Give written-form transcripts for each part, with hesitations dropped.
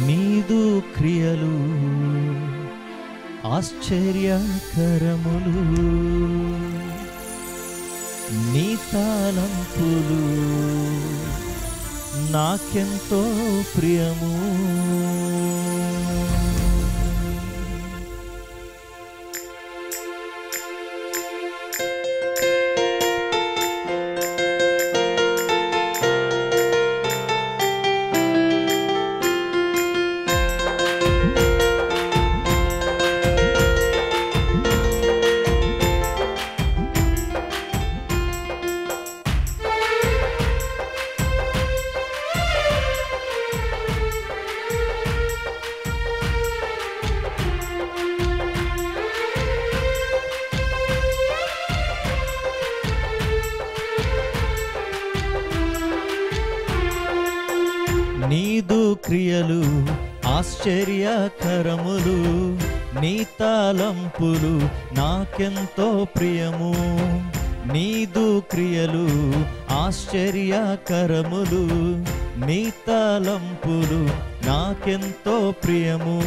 నీదు క్రియలు ఆశ్చర్యకరములు, నీ తలంపులు నాకెంతో ప్రియము. నీదు క్రియలు ఆశ్చర్యకరములు, నీ తలంపులు నాకెంతో ప్రియము. నీదు క్రియలు ఆశ్చర్యకరములు, నీ తలంపులు నాకెంతో ప్రియము.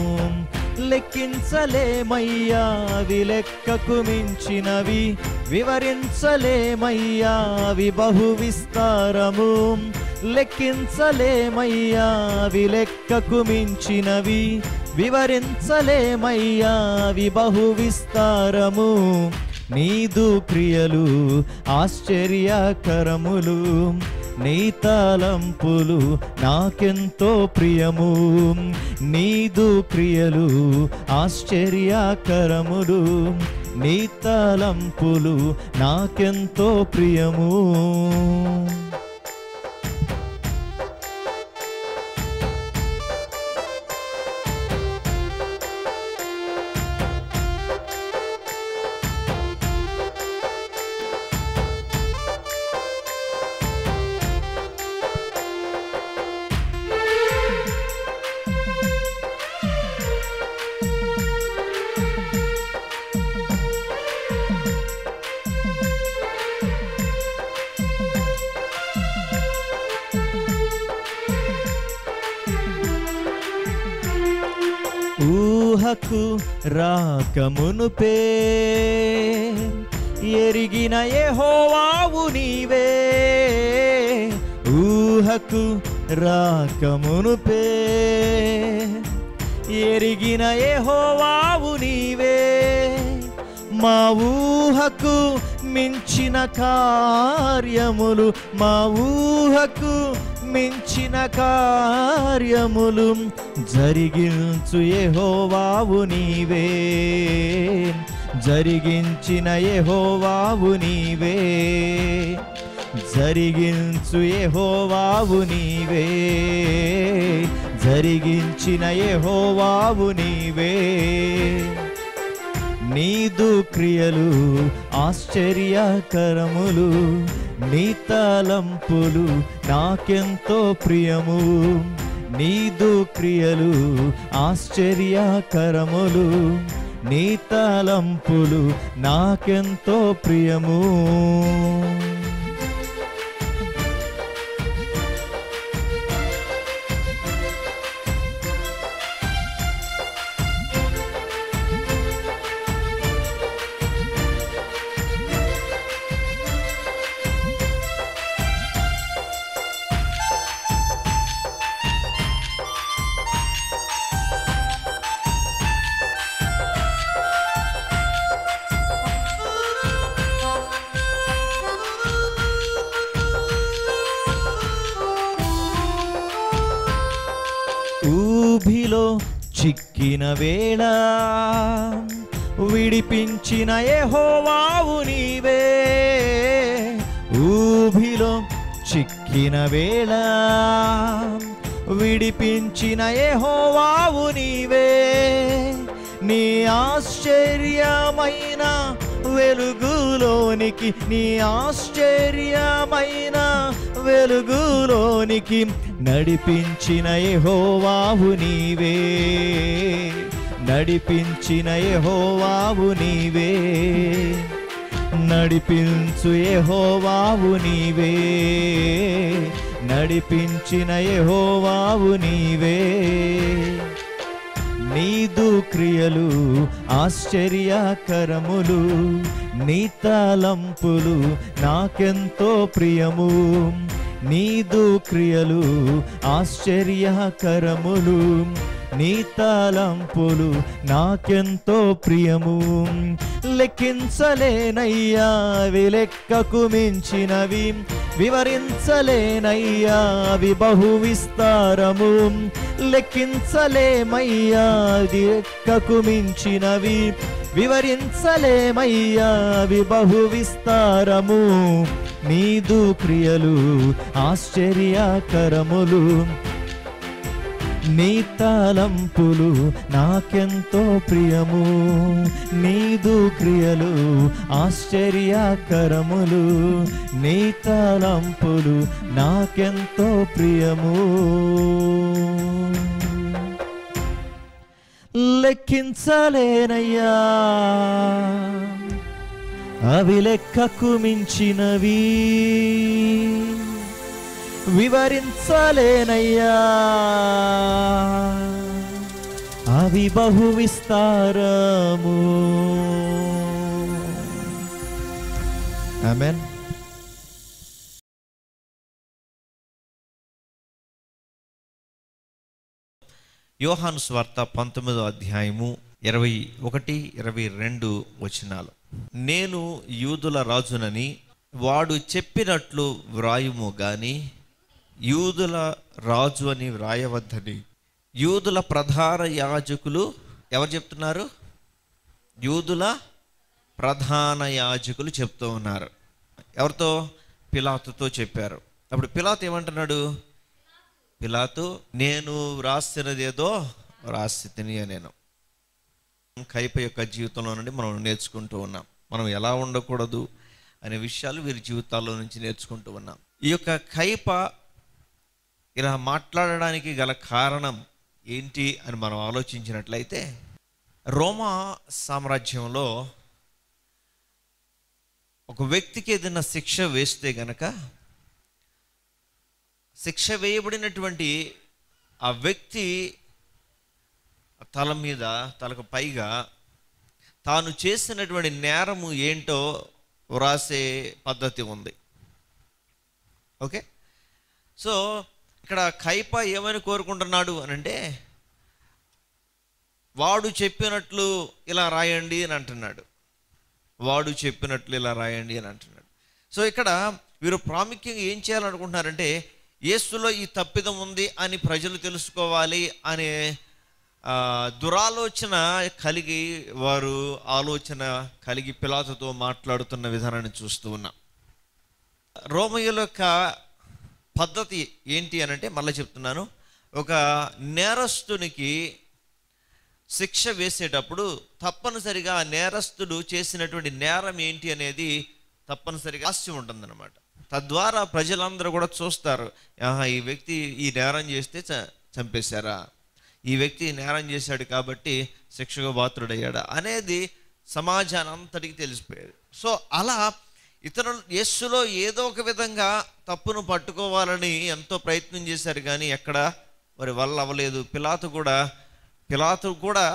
లెక్కించలేమయ్యా అవి లెక్కకు మించినవి, వివరించలేమయ్యా అవి బహు విస్తారము. లెక్కించలేమయ్యా అవి లెక్కకు మించినవి, వివరించలేమయ్యా అవి బహు విస్తారము. నీదు క్రియలు ఆశ్చర్యకరములు, నీ తలంపులు నాకెంతో ప్రియము. నీదు క్రియలు ఆశ్చర్యకరములు, నీ తలంపులు నాకెంతో ప్రియము. ఊహకు రాకమునుపే ఎరిగిన యెహోవావు నీవే. ఊహకు రాకమునుపే ఎరిగిన యెహోవావు నీవే. మా ఊహకు మించిన కార్యములు, మా ఊహకు మించిన కార్యములు జరిగించు యెహోవావు నీవే. జరిగించిన యెహోవావు నీవే. జరిగించు యెహోవావు నీవే. జరిగించిన యెహోవావు నీవే. నీదు క్రియలు ఆశ్చర్యకరములు, నీ తలంపులు నాకెంతో ప్రియము. నీదు క్రియలు ఆశ్చర్యకరములు, నీ తలంపులు నాకెంతో ప్రియము. ఊబిలో చిక్కిన వేళ విడిపించిన యెహోవావు నీవే. ఊబిలో చిక్కిన వేళ విడిపించిన యెహోవావు నీవే. నీ ఆశ్చర్యమైన వెలుగులోనికి, నీ ఆశ్చర్యమైన వెలుగులోనికి నడిపించిన యెహోవావు నీవే. నడిపించిన యెహోవావు నీవే. నడిపించు యెహోవావు నీవే. నడిపించిన యెహోవావు నీవే. నీదు క్రియలు ఆశ్చర్యకరములు, నీ తలంపులు నాకెంతో ప్రియము. నీదు క్రియలు ఆశ్చర్యకరములు, నీ తలంపులు నాకెంతో ప్రియము. లెక్కించలేనయ్యా అవి లెక్కకు మించినవి, వివరించలేనయ్యా అవి బహు విస్తారము. లెక్కించలేమయ్యా అది లెక్కకు మించినవి, వివరించలేమయ్యా అవి బహు విస్తారము. నీదు క్రియలు ఆశ్చర్యకరములు, నీ తలంపులు నాకెంతో ప్రియము. నీదు క్రియలు ఆశ్చర్యకరములు, నీ తలంపులు నాకెంతో ప్రియము. లెక్కించలేనయ్యా అవి లెక్కకు మించినవి, వివరించలేనయ్యా అవి బహు విస్తారము. ఆమేన్. యోహాను స్వార్త 19వ అధ్యాయము 21, 22 వచనాలు. నేను యూదుల రాజునని వాడు చెప్పినట్లు వ్రాయుము గాని యూదుల రాజు అని వ్రాయవద్దని యూదుల ప్రధాన యాజకులు ఎవరు చెప్తున్నారు? యూదుల ప్రధాన యాజకులు చెప్తూ ఉన్నారు. ఎవరితో? పిలాతుతో చెప్పారు. అప్పుడు పిలాతు ఏమంటున్నాడు? పిలాతు, నేను వ్రాసినదేదో వ్రాసి తిని నేను. కైప యొక్క జీవితంలో నుండి మనం నేర్చుకుంటూ ఉన్నాం. మనం ఎలా ఉండకూడదు అనే విషయాలు వీరి జీవితాల్లో నుంచి నేర్చుకుంటూ ఉన్నాం. ఈ యొక్క కైప ఇలా మాట్లాడడానికి గల కారణం ఏంటి అని మనం ఆలోచించినట్లయితే, రోమా సామ్రాజ్యంలో ఒక వ్యక్తికి ఏదైనా శిక్ష వేస్తే గనక శిక్ష వేయబడినటువంటి ఆ వ్యక్తి తల మీద, తలకు పైగా తాను చేసినటువంటి నేరము ఏంటో వ్రాసే పద్ధతి ఉంది. ఓకే, సో ఇక్కడ కైప ఏమని కోరుకుంటున్నాడు అని అంటే, వాడు చెప్పినట్లు ఇలా రాయండి అని అంటున్నాడు. వాడు చెప్పినట్లు ఇలా రాయండి అని అంటున్నాడు. సో ఇక్కడ వీరు ప్రాముఖ్యంగా ఏం చేయాలనుకుంటున్నారంటే, యేసులో ఈ తప్పిదం ఉంది అని ప్రజలు తెలుసుకోవాలి అనే దురాలోచన కలిగి, వారు ఆలోచన కలిగి పిలాతుతో మాట్లాడుతున్న విధానాన్ని చూస్తూ ఉన్నాం. రోమీయుల యొక్క పద్ధతి ఏంటి అని అంటే, మళ్ళీ చెప్తున్నాను, ఒక నేరస్తునికి శిక్ష వేసేటప్పుడు తప్పనిసరిగా ఆ నేరస్తుడు చేసినటువంటి నేరం ఏంటి అనేది తప్పనిసరిగా రాసి ఉంటుందన్నమాట. తద్వారా ప్రజలందరూ కూడా చూస్తారు, ఈ వ్యక్తి ఈ నేరం చేస్తే చంపేశారా, ఈ వ్యక్తి నేరం చేశాడు కాబట్టి శిక్షకు పాత్రుడయ్యాడా అనేది సమాజాన్ని అంతటికి తెలిసిపోయేది. సో అలా ఇతరులు యేసులో ఏదో ఒక విధంగా తప్పును పట్టుకోవాలని ఎంతో ప్రయత్నం చేశారు, కానీ ఎక్కడ వారి వల్ల అవ్వలేదు. పిలాతు కూడా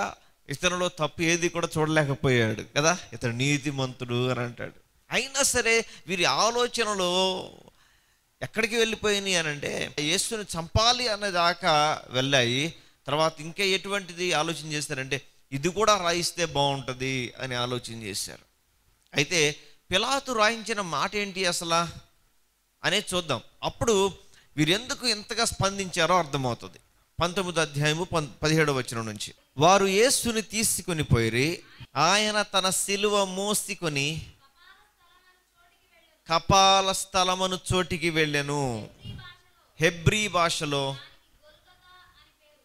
ఇతనిలో తప్పు ఏది కూడా చూడలేకపోయాడు కదా, ఇతడు నీతిమంతుడు అని అంటాడు. అయినా సరే వీరి ఆలోచనలు ఎక్కడికి వెళ్ళిపోయినాయి అని అంటే, యేసుని చంపాలి అన్నదాకా వెళ్ళాయి. తర్వాత ఇంకా ఎటువంటిది ఆలోచన చేశారంటే, ఇది కూడా రాయిస్తే బాగుంటుంది అని ఆలోచన చేశారు. అయితే పిలాతు రాయించిన మాట ఏంటి అసలు అనేది చూద్దాం. అప్పుడు వీరెందుకు ఎంతగా స్పందించారో అర్థమవుతుంది. 19వ అధ్యాయము 17వ వచనం నుంచి, వారు యేసుని తీసుకుని పోయి ఆయన తన సిలువ మోసికొని కపాల స్థలమను చోటికి వెళ్ళెను. హెబ్రీ భాషలో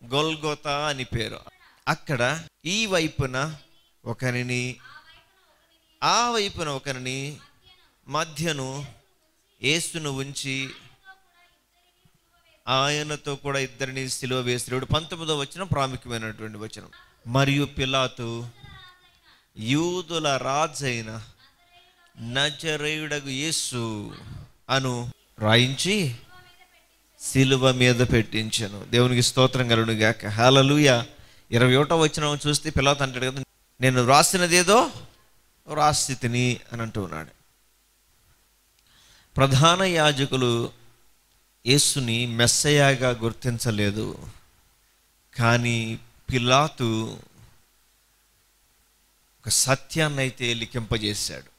గొల్గొతా అని పేరు. అక్కడ ఈ వైపున ఒకరిని, ఆ వైపున ఒకరిని, మధ్యను యేసును ఉంచి ఆయనతో కూడా ఇద్దరిని సిలువ వేసినాడు. 19వ వచనం ప్రాముఖ్యమైనటువంటి వచనం. మరియు పిలాతు యూదుల రాజైన నజరేయుడగు యేసు అను రాయించి సిలువ మీద పెట్టించెను. దేవునికి స్తోత్రం కలుగును గాక. హల్లెలూయా. 21వ వచనం చూస్తే పిలాతు అంటాడు కదా, నేను రాసినదేదో రాసితిని అని అంటూ ఉన్నాడు. ప్రధాన యాజకులు యేసుని మెస్సయాగా గుర్తించలేదు, కానీ పిలాతు ఒక సత్యాన్ని అయితే లిఖింపజేశాడు.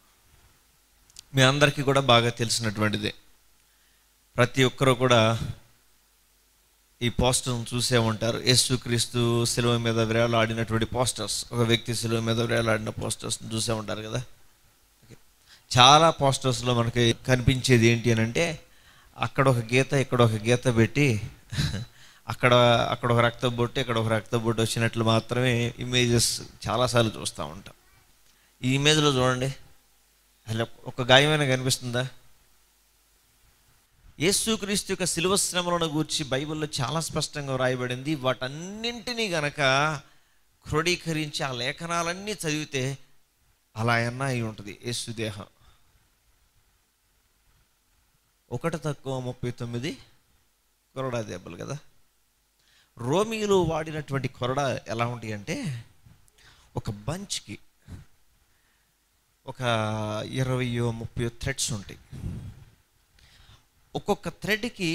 మీ అందరికీ కూడా బాగా తెలిసినటువంటిదే. ప్రతి ఒక్కరూ కూడా ఈ పోస్టర్ను చూసే ఉంటారు. యేసుక్రీస్తు శిలువ మీద వేలాడినటువంటి పోస్టర్స్, ఒక వ్యక్తి శిలువ మీద వేలాడిన పోస్టర్స్ని చూసే ఉంటారు కదా. చాలా పోస్టర్స్లో మనకి కనిపించేది ఏంటి అని అంటే, అక్కడ ఒక గీత ఇక్కడ ఒక గీత పెట్టి అక్కడ ఒక రక్త బొట్టు ఇక్కడ ఒక రక్త బొట్టు వచ్చినట్లు మాత్రమే ఇమేజెస్ చాలాసార్లు చూస్తూ ఉంటాం. ఈ ఇమేజ్లో చూడండి, అసలు ఒక గాయమైనా కనిపిస్తుందా? యేసుక్రీస్తు యొక్క శిలువ శ్రమలను గూర్చి బైబిల్లో చాలా స్పష్టంగా వ్రాయబడింది. వాటన్నింటినీ గనక క్రోడీకరించి ఆ లేఖనాలన్నీ చదివితే అలా అన్నా అయి ఉంటుంది యేసు దేహం. 1-39 కొరడా దెబ్బలు కదా. రోమియోలు వాడినటువంటి కొరడా ఎలా ఉంటాయి అంటే, ఒక బంచ్కి ఒక 20-30 థ్రెడ్స్ ఉంటాయి. ఒక్కొక్క థ్రెడ్కి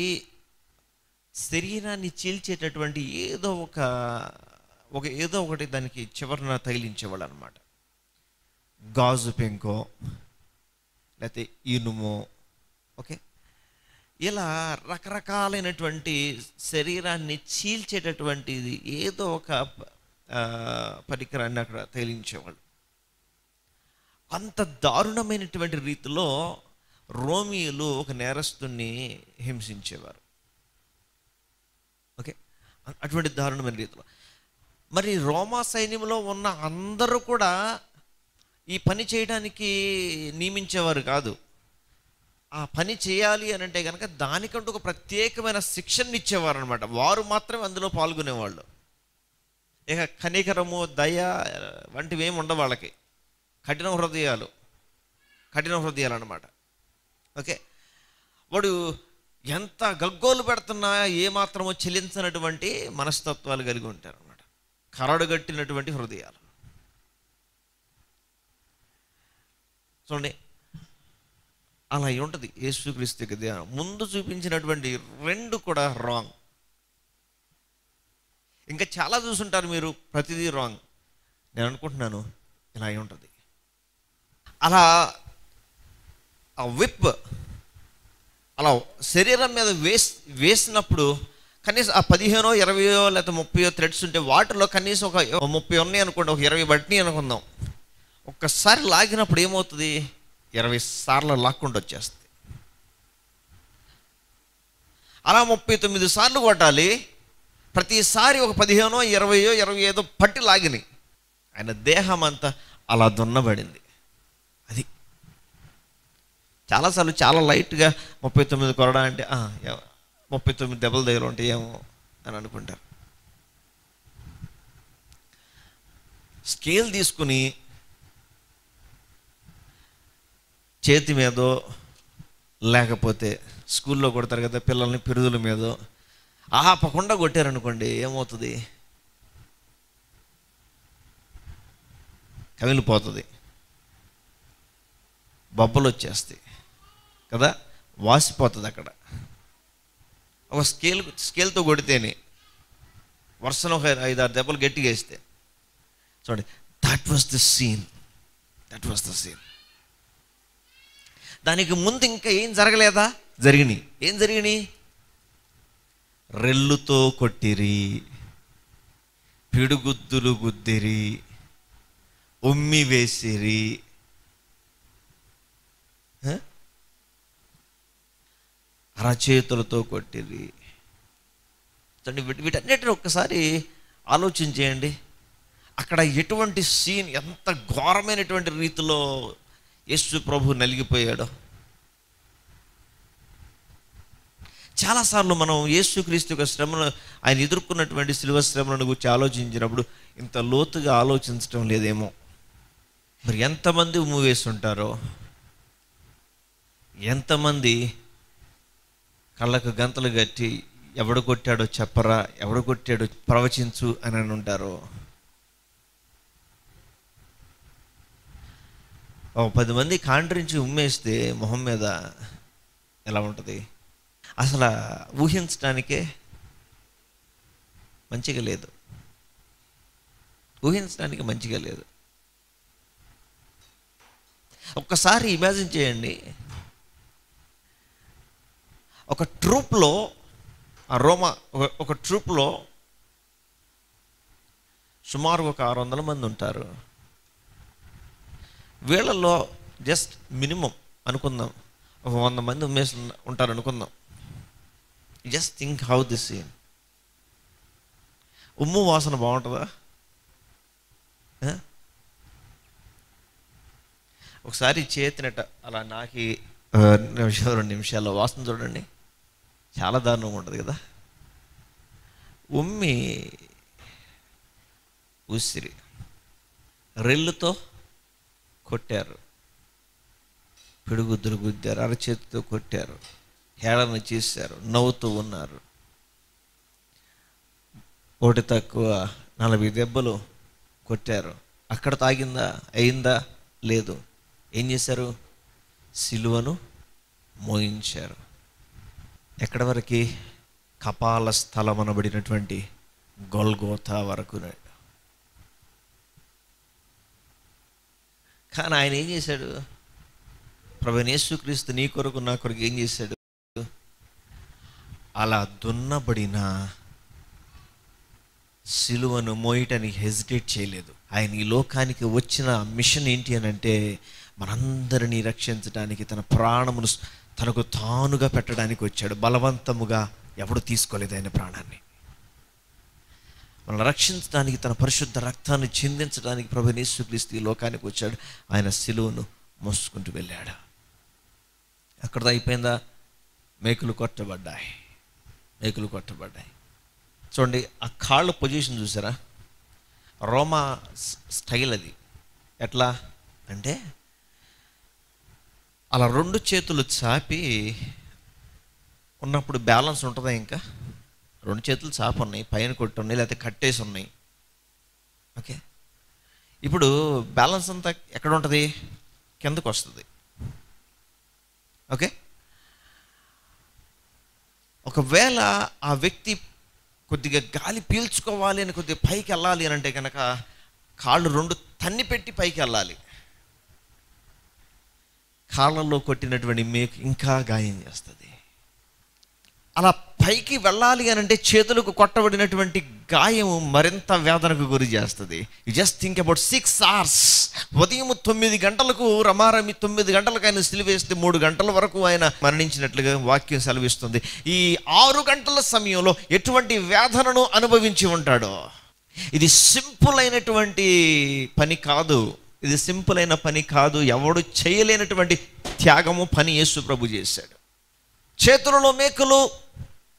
శరీరాన్ని చీల్చేటటువంటి ఏదో ఒకటి దానికి చివరన తగిలించేవాళ్ళు అనమాట. గాజు పెంకో లేకపోతే ఇనుమో, ఓకే, ఇలా రకరకాలైనటువంటి శరీరాన్ని చీల్చేటటువంటిది ఏదో ఒక పరికరాన్ని అక్కడ తగిలించేవాళ్ళు. అంత దారుణమైనటువంటి రీతిలో రోమియోలు ఒక నేరస్తుని హింసించేవారు. ఓకే, అటువంటి దారుణమైన రీతిలో. మరి రోమా సైన్యంలో ఉన్న అందరూ కూడా ఈ పని చేయడానికి నియమించేవారు కాదు. ఆ పని చేయాలి అని అంటే కనుక దానికంటూ ఒక ప్రత్యేకమైన శిక్షణ ఇచ్చేవారు అనమాట. వారు మాత్రమే అందులో పాల్గొనేవాళ్ళు. ఇక కనికరము, దయ వంటివి ఏమి ఉండవు వాళ్ళకి. కఠిన హృదయాలు అనమాట. ఓకే, వాడు ఎంత గగ్గోలు పెడుతున్నా ఏమాత్రమో చెల్లించినటువంటి మనస్తత్వాలు కలిగి ఉంటారు అన్నమాట. కరడుగట్టినటువంటి హృదయాలు. చూడండి, అలా ఉంటుంది యేసుక్రీస్తుకి ధ్యానం. ముందు చూపించినటువంటి 2 కూడా రాంగ్. ఇంకా చాలా చూసుంటారు మీరు, ప్రతిదీ రాంగ్. నేను అనుకుంటున్నాను ఇలా అయి ఉంటుంది. అలా ఆ విప్ అలా శరీరం మీద వేసినప్పుడు కనీసం ఆ 15, 20 లేకపోతే 30 థ్రెడ్స్ ఉంటే వాటిలో కనీసం ఒక 30 ఉన్నాయి అనుకోండి, ఒక 20 బట్టినాయి అనుకుందాం. ఒక్కసారి లాగినప్పుడు ఏమవుతుంది? 20 సార్లు లాక్కుండా వచ్చేస్తుంది. అలా 39 సార్లు కొట్టాలి. ప్రతిసారి ఒక 15, 20, 25 పట్టి లాగినాయి. ఆయన దేహం అంతా అలా దున్నబడింది. అది చాలాసార్లు చాలా లైట్గా 39 కొరడా అంటే 39 దెబ్బల దగ్గర ఉంటాయి ఏమో అని అనుకుంటారు. స్కేల్ తీసుకుని చేతి మీదో లేకపోతే స్కూల్లో కొడతారు కదా పిల్లల్ని, పిరుదుల మీదో ఆపకుండా కొట్టారనుకోండి, ఏమవుతుంది? కమిలిపోతుంది, బొబ్బలు వచ్చేస్తాయి కదా, వాసిపోతుంది. అక్కడ ఒక స్కేల్తో కొడితేనే వరుసను ఒక 5-6 దెబ్బలు గట్టిగా వేస్తే చూడండి, దట్ వాస్ ద సీన్. దానికి ముందు ఇంకా ఏం జరగలేదా? జరిగినాయి. ఏం జరిగినాయి? రెల్లుతో కొట్టిరి, పిడుగుద్దులు గుద్దిరి, ఉమ్మి వేసిరి, అరచేతులతో కొట్టిరి. వీటన్నిటిని ఒక్కసారి ఆలోచించేయండి. అక్కడ ఎటువంటి సీన్, ఎంత ఘోరమైనటువంటి రీతిలో యేసు ప్రభు నలిగిపోయాడో. చాలాసార్లు మనం యేసుక్రీస్తు యొక్క శ్రమను, ఆయన ఎదుర్కొన్నటువంటి శిలువ శ్రమలను గురించి ఆలోచించినప్పుడు ఇంత లోతుగా ఆలోచించడం లేదేమో. మరి ఎంతమంది ఉమ్ము వేస్తుంటారో, ఎంతమంది కళ్ళకు గంతలు కట్టి ఎవడు కొట్టాడో చెప్పరా, ఎవడు కొట్టాడో ప్రవచించు అని ఉంటారు. ఒక 10 మంది కాండ్రించి ఉమ్మేస్తే మొహం మీద ఎలా ఉంటుంది? అసలు ఊహించడానికే మంచిగా లేదు, ఊహించడానికి మంచిగా లేదు. ఒక్కసారి ఇమాజిన్ చేయండి, ఒక ట్రూప్లో ఒక ట్రూప్లో సుమారు ఒక 600 మంది ఉంటారు. వీళ్ళల్లో జస్ట్ మినిమం అనుకుందాం ఒక 100 మంది ఉమ్మేసి ఉంటారు అనుకుందాం. Just think how this scene. ఉమ్ము వాసన బాగుంటుందా? ఒకసారి చేతినట్ట అలా నాకి 2 నిమిషాల్లో వాసన చూడండి, చాలా దారుణంగా ఉంటుంది కదా. ఉమ్మి ఉసిరి రెల్లుతో కొట్టారు, పిడుగుద్దులు గుద్దారు, అరచేతితో కొట్టారు, హేళన చేశారు, నవ్వుతూ ఉన్నారు. ఒకటి తక్కువ 40 దెబ్బలు కొట్టారు. అక్కడ తాగిందా? అయిందా? లేదు. ఏం చేశారు? సిలువను మోయించారు. ఎక్కడి వరకు? కపాల స్థలం అనబడినటువంటి గొల్గోతా వరకు. కానీ ఆయన ఏం చేశాడు? ప్రభువైన యేసుక్రీస్తు నీ కొరకు నా కొరకు ఏం చేశాడు? అలా దున్నబడిన సిలువను మోయటానికి హెజిటేట్ చేయలేదు. ఆయన ఈ లోకానికి వచ్చిన మిషన్ ఏంటి అని అంటే, మనందరినీ రక్షించడానికి తన ప్రాణమును తనకు తానుగా పెట్టడానికి వచ్చాడు. బలవంతముగా ఎవడు తీసుకోలేదు ఆయన ప్రాణాన్ని. మనల్ని రక్షించడానికి, తన పరిశుద్ధ రక్తాన్ని చిందించడానికి ప్రభువైన యేసుక్రీస్తు ఈ లోకానికి వచ్చాడు. ఆయన సిలువను మోసుకుంటూ వెళ్ళాడు. అక్కడ అయిపోయిందా? మేకులు కొట్టబడ్డాయి. చూడండి, ఆ కాళ్ళ పొజిషన్ చూసారా? రోమా స్టైల్ అది. ఎట్లా అంటే అలా 2 చేతులు చాపి ఉన్నప్పుడు బ్యాలెన్స్ ఉంటుందా? ఇంకా 2 చేతులు చాపి ఉన్నాయి, పైన కొట్టి ఉన్నాయి, లేకపోతే కట్టేసి ఉన్నాయి. ఓకే, ఇప్పుడు బ్యాలెన్స్ అంతా ఎక్కడ ఉంటుంది? కిందకు వస్తుంది. ఓకే, ఒకవేళ ఆ వ్యక్తి కొద్దిగా గాలి పీల్చుకోవాలి అని కొద్దిగా పైకి వెళ్ళాలి అని అంటే కనుక కాళ్ళు 2 తన్ని పెట్టి పైకి వెళ్ళాలి. కాళ్ళల్లో కొట్టినటువంటి మేకు ఇంకా గాయం చేస్తుంది. అలా పైకి వెళ్ళాలి అని అంటే చేతులకు కొట్టబడినటువంటి గాయం మరింత వేదనకు గురి చేస్తుంది. You just think about 6 hours. ఉదయం 9 గంటలకు రమారమి 9 గంటలకు ఆయన సిలువేస్తే 3 గంటల వరకు ఆయన మరణించినట్లుగా వాక్యం సెలవిస్తుంది. ఈ 6 గంటల సమయంలో ఎటువంటి వేదనను అనుభవించి ఉంటాడో. ఇది సింపుల్ అయినటువంటి పని కాదు. ఎవడు చేయలేనటువంటి త్యాగము పని యేసు ప్రభు చేశాడు. చేతులలో మేకులు,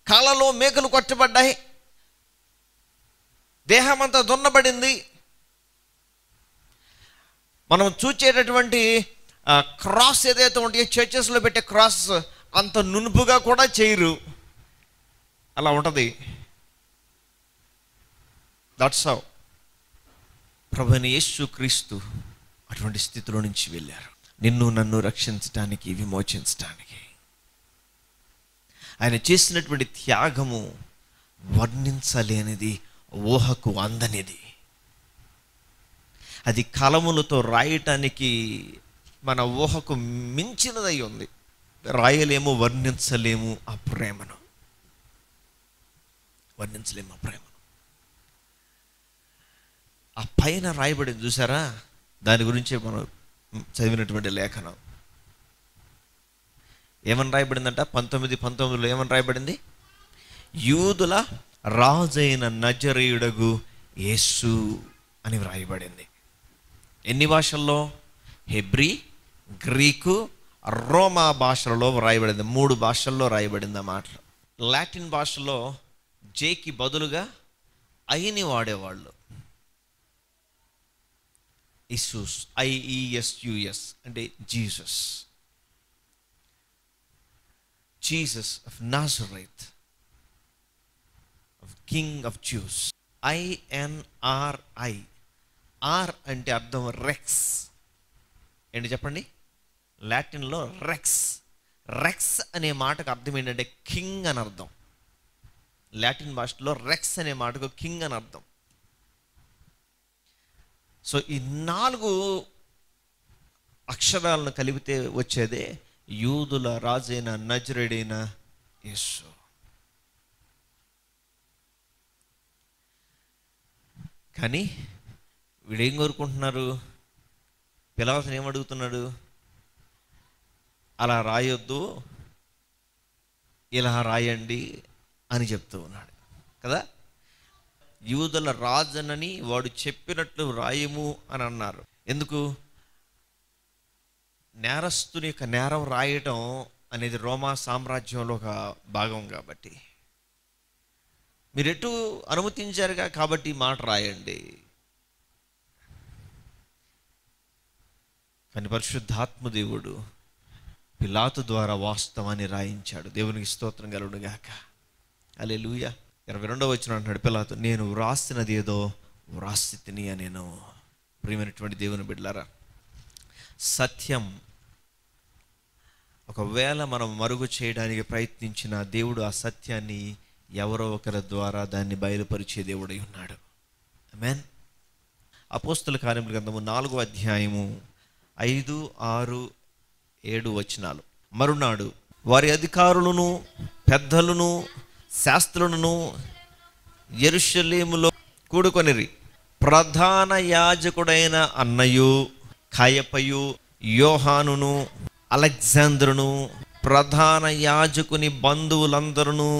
కాళ్ళలో మేకులు కొట్టబడ్డాయి, దేహమంతా దున్నబడింది. మనం చూచేటటువంటి క్రాస్ ఏదైతే ఉంటే చర్చెస్లో పెట్టే క్రాస్ అంత నునుపుగా కూడా చేయరు, అలా ఉంటుంది. దట్స్ హౌ ప్రభువైన యేసుక్రీస్తు అటువంటి స్థితిలో నుంచి వెళ్ళారు. నిన్ను నన్ను రక్షించడానికి, విమోచించడానికి ఆయన చేసినటువంటి త్యాగము వర్ణించలేనిది, ఊహకు అందనిది. అది కలములతో రాయటానికి మన ఊహకు మించినదై ఉంది. రాయలేము, వర్ణించలేము ఆ ప్రేమను. ఆ పైన రాయబడింది చూసారా? దాని గురించి మనం చదివినటువంటి లేఖనం ఏమని రాయబడిందంట? 19:19 ఏమని రాయబడింది? యూదుల రాజైన నజరేయుడగు యేసు అని వ్రాయబడింది. ఎన్ని భాషల్లో? హెబ్రీ, గ్రీకు, రోమా భాషలలో వ్రాయబడింది. 3 భాషల్లో రాయబడింది ఆ మాటలు. లాటిన్ భాషలో జేకి బదులుగా ఐని వాడేవాళ్ళు. ఇసూస్, IESUS అంటే Jesus. Jesus of Nazareth, of king of Jews. INRI. R అంటే అర్థం రెక్స్. ఏంటి చెప్పండి? లాటిన్లో రెక్స్. రెక్స్ అనే మాటకు అర్థం ఏంటంటే కింగ్ అని అర్థం. లాటిన్ భాషలో రెక్స్ అనే మాటకు కింగ్ అని అర్థం. సో ఈ 4 అక్షరాలను కలిపితే వచ్చేదే యూదుల రాజైన నజరేయుడైన యేసు. కానీ వీడేం కోరుకుంటున్నారు? పిలాతుని ఏమడుగుతున్నాడు? అలా రాయొద్దు, ఇలా రాయండి అని చెప్తూ ఉన్నాడు కదా. యూదుల రాజనని వాడు చెప్పినట్లు రాయము అని అన్నారు. ఎందుకు? నేరస్తుని యొక్క నేరం రాయటం అనేది రోమా సామ్రాజ్యంలో ఒక భాగం కాబట్టి, మీరు ఎటు అనుమతించారుగా కాబట్టి ఈ మాట రాయండి. కానీ పరిశుద్ధాత్మ దేవుడు పిలాతు ద్వారా వాస్తవాన్ని రాయించాడు. దేవునికి స్తోత్రం కలుగును గాక. హల్లెలూయా. 22వ వచనం అంటున్నాడు పిలాతు, నేను వ్రాసినది ఏదో వ్రాసితిని అనేను. ప్రియమైనటువంటి దేవుని బిడ్డలారా, సత్యం ఒకవేళ మనం మరుగు చేయడానికి ప్రయత్నించిన దేవుడు ఆ సత్యాన్ని ఎవరో ఒకరి ద్వారా దాన్ని బయలుపరిచే దేవుడై ఉన్నాడు. ఆమేన్. అపోస్తల కార్యముల గ్రంథము 4వ అధ్యాయము 5, 6, 7 వచనాలు. మరునాడు వారి అధికారులను పెద్దలను శాస్త్రులను యెరూషలేములో కూడుకొనిరి. ప్రధాన యాజకుడైన అన్నయు కయపయు యోహానును అలెగ్జాంద్రును ప్రధాన యాజకుని బంధువులందరూ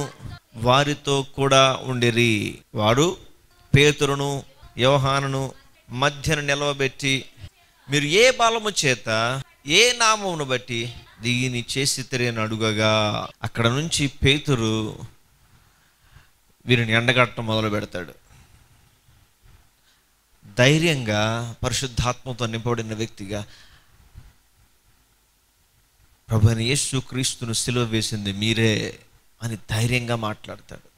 వారితో కూడా ఉండిరి. వారు పేతురును యోహానును మధ్యన నిలవబెట్టి, మీరు ఏ బలము చేత ఏ నామమును బట్టి దీన్ని చేసితిరి అని అడుగగా, అక్కడ నుంచి పేతురు వీరిని ఎండగట్టడం మొదలు పెడతాడు. ధైర్యంగా పరిశుద్ధాత్మతో నింపబడిన వ్యక్తిగా, ప్రభువైన యేసు క్రీస్తును సిలువ వేసింది మీరే అని ధైర్యంగా మాట్లాడతాడు.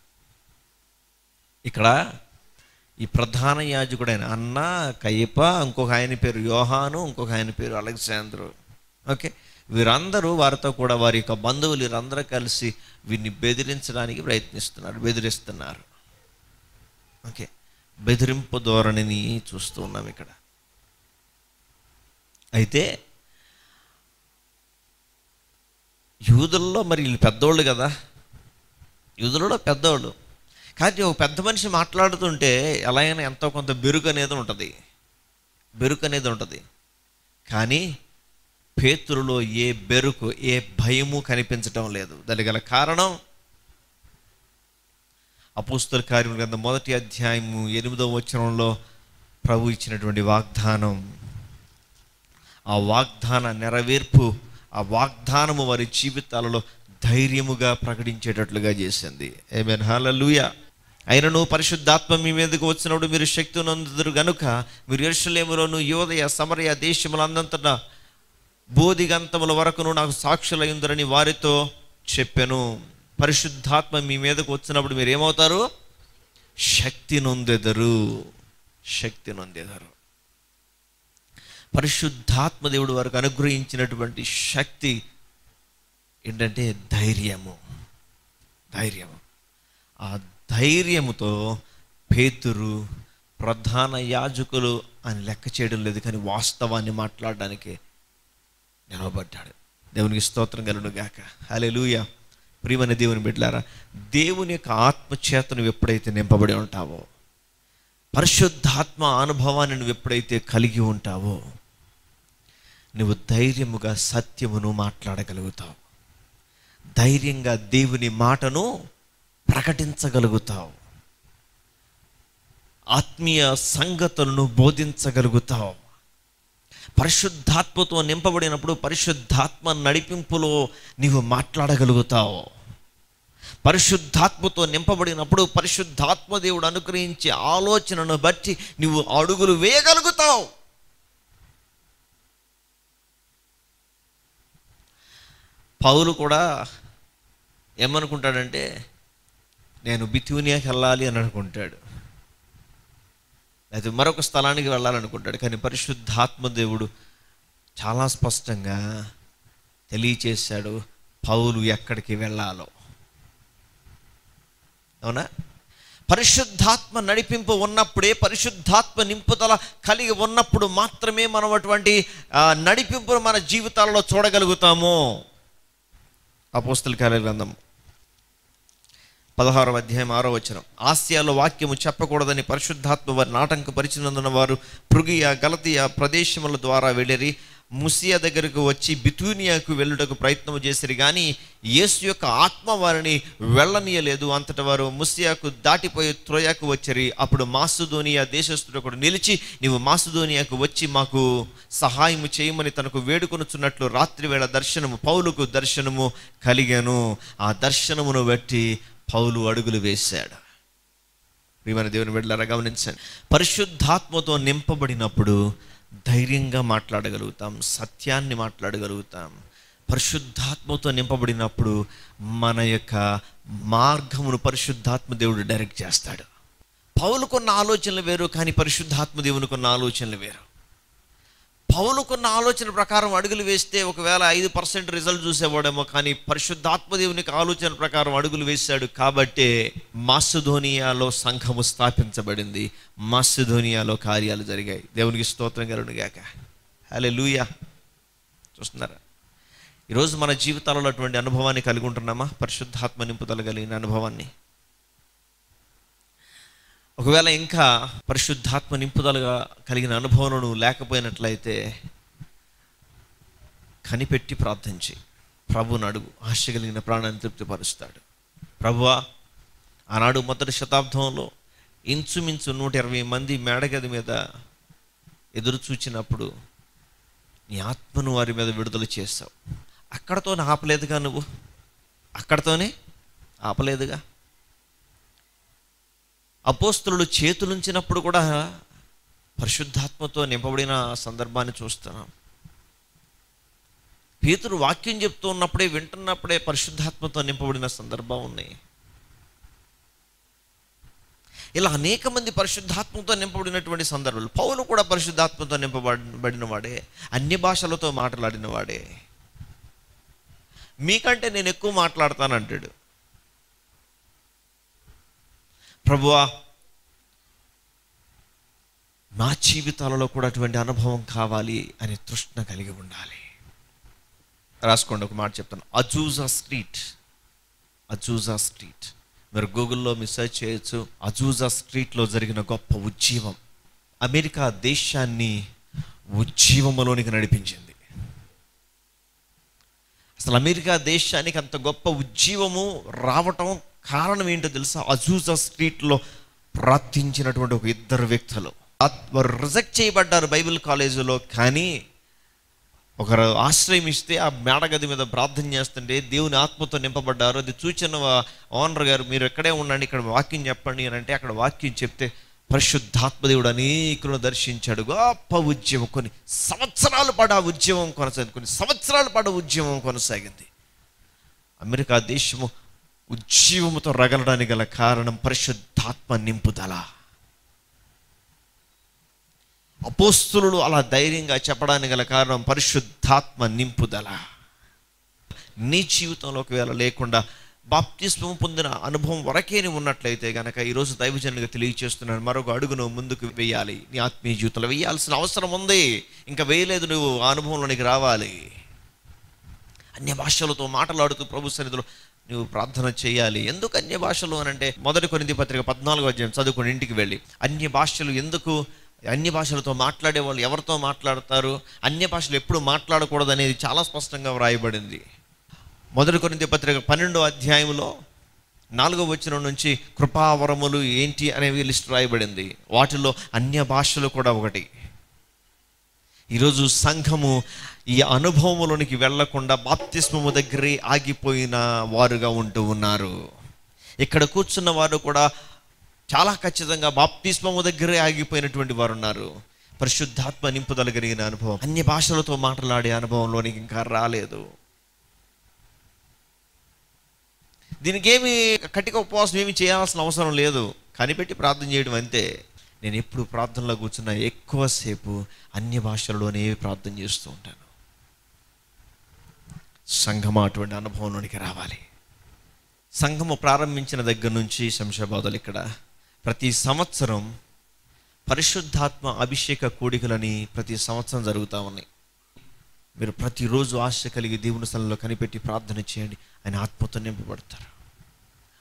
ఇక్కడ ఈ ప్రధాన యాజకుడైన అన్న, కయప, ఇంకొక ఆయన పేరు యోహాను, ఇంకొక ఆయన పేరు అలెగ్జాంద్రు. ఓకే, వీరందరూ వారితో కూడా వారి యొక్క బంధువులు వీరందరూ కలిసి వీరిని బెదిరించడానికి బెదిరిస్తున్నారు. ఓకే, బెదిరింపు ధోరణిని చూస్తూ ఉన్నాం ఇక్కడ. అయితే యూదుల్లో మరి వీళ్ళు పెద్దోళ్ళు కదా, యూదులలో పెద్దోళ్ళు. కానీ ఒక పెద్ద మనిషి మాట్లాడుతుంటే ఎలా అయినా ఎంతో కొంత బెరుకు అనేది ఉంటుంది. కానీ పేతురులో ఏ బెరుకు, ఏ భయము కనిపించటం లేదు. దానికి గల కారణం అపోస్తల కార్యముల గ్రంథం 1వ అధ్యాయము 8వ వచనంలో ప్రభు ఇచ్చినటువంటి వాగ్దానం. ఆ వాగ్దాన నెరవేర్పు, ఆ వాగ్దానము వారి జీవితాలలో ధైర్యముగా ప్రకటించేటట్లుగా చేసింది. ఆమేన్. హల్లెలూయా. అయినను పరిశుద్ధాత్మ మీ మీదకు వచ్చినప్పుడు మీరు శక్తి నందుదురు గనుక మీరు యెరూషలేములోను యూదయ సమరయ దేశములందంతటా బోధిగంతముల వరకును నాకు సాక్షులయ్యుందురని వారితో చెప్పెను. పరిశుద్ధాత్మ మీ మీదకు వచ్చినప్పుడు మీరు ఏమవుతారు? శక్తి నొందెదరు. పరిశుద్ధాత్మ దేవుడు వారికి అనుగ్రహించినటువంటి శక్తి ఏంటంటే ధైర్యము. ఆ ధైర్యముతో పేతురు ప్రధాన యాజకులు అని లెక్క చేయడం లేదు, కానీ వాస్తవాన్ని మాట్లాడడానికి నిలవబడ్డాడు. దేవునికి స్తోత్రం కలుగును గాక. హల్లెలూయా. ప్రియమైన దేవుని బిడ్డలారా, దేవుని యొక్క ఆత్మచేత నువ్వు ఎప్పుడైతే నింపబడి ఉంటావో, పరిశుద్ధాత్మ అనుభవాన్ని నువ్వు ఎప్పుడైతే కలిగి ఉంటావో, నువ్వు ధైర్యముగా సత్యమును మాట్లాడగలుగుతావు. ధైర్యంగా దేవుని మాటను ప్రకటించగలుగుతావు. ఆత్మీయ సంగతులను బోధించగలుగుతావు. పరిశుద్ధాత్మతో నింపబడినప్పుడు పరిశుద్ధాత్మ నడిపింపులో నీవు మాట్లాడగలుగుతావు. పరిశుద్ధాత్మతో నింపబడినప్పుడు పరిశుద్ధాత్మ దేవుడు అనుగ్రహించే ఆలోచనను బట్టి నువ్వు అడుగులు వేయగలుగుతావు. పౌలు కూడా ఏమనుకుంటాడంటే నేను బితూనియాకి వెళ్ళాలి అని అనుకుంటాడు, అయితే మరొక స్థలానికి వెళ్ళాలనుకుంటాడు. కానీ పరిశుద్ధాత్మ దేవుడు చాలా స్పష్టంగా తెలియచేశాడు పౌలు ఎక్కడికి వెళ్ళాలో. అవునా? పరిశుద్ధాత్మ నడిపింపు ఉన్నప్పుడే, పరిశుద్ధాత్మ నింపుదల కలిగి ఉన్నప్పుడు మాత్రమే మనం అటువంటి నడిపింపును మన జీవితాలలో చూడగలుగుతాము. అపోస్తలుల కార్యాల గ్రంథం 16వ అధ్యాయం 6వ వచనం. ఆసియాలో వాక్యము చెప్పకూడదని పరిశుద్ధాత్మ వారిని ఆటంకపరిచినందున వారు పృగియ గలతీయ ప్రదేశముల ద్వారా వెళ్ళిరి. ముసియా దగ్గరకు వచ్చి బితూనియాకు వెళ్ళుటకు ప్రయత్నం చేసిరి, కానీ యేసు యొక్క ఆత్మ వారిని వెళ్ళనీయలేదు. అంతటా వారు ముసియాకు దాటిపోయి త్రోయాకు వచ్చిరి. అప్పుడు మాసిదోనియా దేశస్థుడు ఒకడు నిలిచి, నీవు మాసిదోనియాకు వచ్చి మాకు సహాయం చేయమని తనకు వేడుకొనుచున్నట్లు రాత్రి వేళ పౌలుకు దర్శనము కలిగాను. ఆ దర్శనమును బట్టి పౌలు అడుగులు వేశాడు. ప్రియమైన దేవుని బిడ్డలారా గమనించండి, పరిశుద్ధాత్మతో నింపబడినప్పుడు ధైర్యంగా మాట్లాడగలుగుతాం, సత్యాన్ని మాట్లాడగలుగుతాం. పరిశుద్ధాత్మతో నింపబడినప్పుడు మన యొక్క మార్గమును పరిశుద్ధాత్మ దేవుడు డైరెక్ట్ చేస్తాడు. పౌలుకున్న ఆలోచనలు వేరు, కానీ పరిశుద్ధాత్మ దేవునికున్న ఆలోచనలు వేరు. పౌలుకున్న ఆలోచన ప్రకారం అడుగులు వేస్తే ఒకవేళ 5% రిజల్ట్ చూసేవాడేమో, కానీ పరిశుద్ధాత్మ దేవునికి ఆలోచన ప్రకారం అడుగులు వేశాడు కాబట్టే మాసిదోనియాలో సంఘము స్థాపించబడింది, మాసిదోనియాలో కార్యాలు జరిగాయి. దేవునికి స్తోత్రం కలుగును గాక. హల్లెలూయా. చూస్తున్నారా, ఈరోజు మన జీవితాలలో అటువంటి అనుభవాన్ని కలిగి ఉంటున్నామా? పరిశుద్ధాత్మ నింపుదల కలిగిన అనుభవాన్ని. ఒకవేళ ఇంకా పరిశుద్ధాత్మ నింపుదలగా కలిగిన అనుభవం నువ్వు లేకపోయినట్లయితే కనిపెట్టి ప్రార్థించి ప్రభువుని అడుగు. ఆశ కలిగిన ప్రాణాన్ని తృప్తిపరుస్తాడు. ప్రభువా, ఆనాడు మొదటి శతాబ్దంలో ఇంచుమించు 120 మంది మేడగది మీద ఎదురు చూచినప్పుడు నీ ఆత్మను వారి మీద విడుదల చేశావు. అక్కడతోనే ఆపలేదుగా, నువ్వు అక్కడతోనే ఆపలేదుగా. అపోస్తలులు చేతులుంచినప్పుడు కూడా పరిశుద్ధాత్మతో నింపబడిన సందర్భాన్ని చూస్తున్నాం. పేతురు వాక్యం చెప్తూ ఉన్నప్పుడే, వింటున్నప్పుడే పరిశుద్ధాత్మతో నింపబడిన సందర్భం ఉన్నాయి. ఇలా అనేక మంది పరిశుద్ధాత్మతో నింపబడినటువంటి సందర్భాలు. పౌలు కూడా పరిశుద్ధాత్మతో నింపబడిన వాడే, అన్య భాషలతో మాట్లాడిన వాడే. మీకంటే నేను ఎక్కువ మాట్లాడతానంటాడు. ప్రభువా, నా జీవితాలలో కూడా అటువంటి అనుభవం కావాలి అని తృష్ణ కలిగి ఉండాలి. రాసుకోండి, ఒక మాట చెప్తాను. అజూజా స్ట్రీట్. మీరు గూగుల్లో సెర్చ్ చేయొచ్చు. అజూజా స్ట్రీట్లో జరిగిన గొప్ప ఉజ్జీవం అమెరికా దేశాన్ని ఉజ్జీవములోనికి నడిపించింది. అసలు అమెరికా దేశానికి అంత గొప్ప ఉజ్జీవము రావటం కారణం ఏంటో తెలుసా? అజూజా స్ట్రీట్లో ప్రార్థించినటువంటి ఒక 2 వ్యక్తులు. వారు రిజెక్ట్ చేయబడ్డారు బైబిల్ కాలేజీలో, కానీ ఒకరు ఆశ్రయం ఇస్తే ఆ మేడగది మీద ప్రార్థన చేస్తుంటే దేవుని ఆత్మతో నింపబడ్డారు. అది చూచిన ఓనర్ గారు, మీరు ఎక్కడే ఉండండి, ఇక్కడ వాక్యం చెప్పండి అని అంటే అక్కడ వాక్యం చెప్తే పరిశుద్ధాత్మదేవుడు అనేకులను దర్శించాడు. గొప్ప ఉద్యమం, కొన్ని సంవత్సరాల పాటు ఆ ఉద్యమం కొనసాగింది. అమెరికా దేశము ఉజ్జీవముతో రగలడానికి గల కారణం పరిశుద్ధాత్మ నింపుదల. అపోస్తలులు అలా ధైర్యంగా చెప్పడానికి గల కారణం పరిశుద్ధాత్మ నింపుదల. నీ జీవితంలో ఒకవేళ లేకుండా బాప్తిస్మం పొందిన అనుభవం వరకే ఉన్నట్లయితే కనుక ఈరోజు దైవజనులుగా తెలియచేస్తున్నాను, మరొక అడుగు నువ్వు ముందుకు వేయాలి. నీ ఆత్మీయ జీవితంలో వేయాల్సిన అవసరం ఉంది. ఇంకా వేయలేదు, నువ్వు ఆ అనుభవంలోనికి రావాలి. అన్య భాషలతో మాట్లాడుతూ ప్రభు సన్నిధిలో నువ్వు ప్రార్థన చేయాలి. ఎందుకు అన్య భాషలు అని అంటే, 1 కొరింథీ పత్రిక 14వ అధ్యాయం చదువుకొని ఇంటికి వెళ్ళి, అన్య భాషలు ఎందుకు, అన్య భాషలతో మాట్లాడే వాళ్ళు ఎవరితో మాట్లాడతారు, అన్య భాషలు ఎప్పుడు మాట్లాడకూడదు అనేది చాలా స్పష్టంగా వ్రాయబడింది. 1 కొరింథీ పత్రిక 12వ అధ్యాయంలో 4వ వచనం నుంచి కృపావరములు ఏంటి అనేవి లిస్ట్ రాయబడింది. వాటిలో అన్య భాషలు కూడా ఒకటి. ఈరోజు సంఘము ఈ అనుభవంలోనికి వెళ్లకుండా బాప్తిస్మము దగ్గరే ఆగిపోయిన వారుగా ఉంటూ ఉన్నారు. ఇక్కడ కూర్చున్న వారు కూడా చాలా ఖచ్చితంగా బాప్తిస్మము దగ్గరే ఆగిపోయినటువంటి వారు ఉన్నారు. పరిశుద్ధాత్మ నింపుదల కలిగిన అనుభవం, అన్య భాషలతో మాట్లాడే అనుభవంలోనికి ఇంకా రాలేదు. దీనికి ఏమి కటిక ఉపవాసం ఏమి చేయాల్సిన అవసరం లేదు, కనిపెట్టి ప్రార్థన చేయడం అంతే. నేను ఎప్పుడు ప్రార్థనలో కూర్చున్నా ఎక్కువసేపు అన్య భాషల్లోనే ప్రార్థన చేస్తూ ఉంటాను. సంఘం అటువంటి అనుభవంలోనికి రావాలి. సంఘము ప్రారంభించిన దగ్గర నుంచి శంషాబాద్లో ఇక్కడ ప్రతి సంవత్సరం పరిశుద్ధాత్మ అభిషేక కూడికలని ప్రతి సంవత్సరం జరుగుతూ ఉన్నాయి. మీరు ప్రతిరోజు ఆశ కలిగి దేవుని స్థలంలో కనిపెట్టి ప్రార్థన చేయండి, ఆయన ఆత్మతో నింపబడతారు.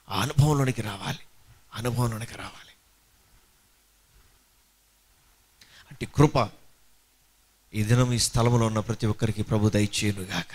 ఆ అనుభవంలోనికి రావాలి, అనుభవంలోనికి రావాలి. అంటే కృప ఈ దినం ఈ స్థలంలో ఉన్న ప్రతి ఒక్కరికి ప్రభు దయచేయునుగాక.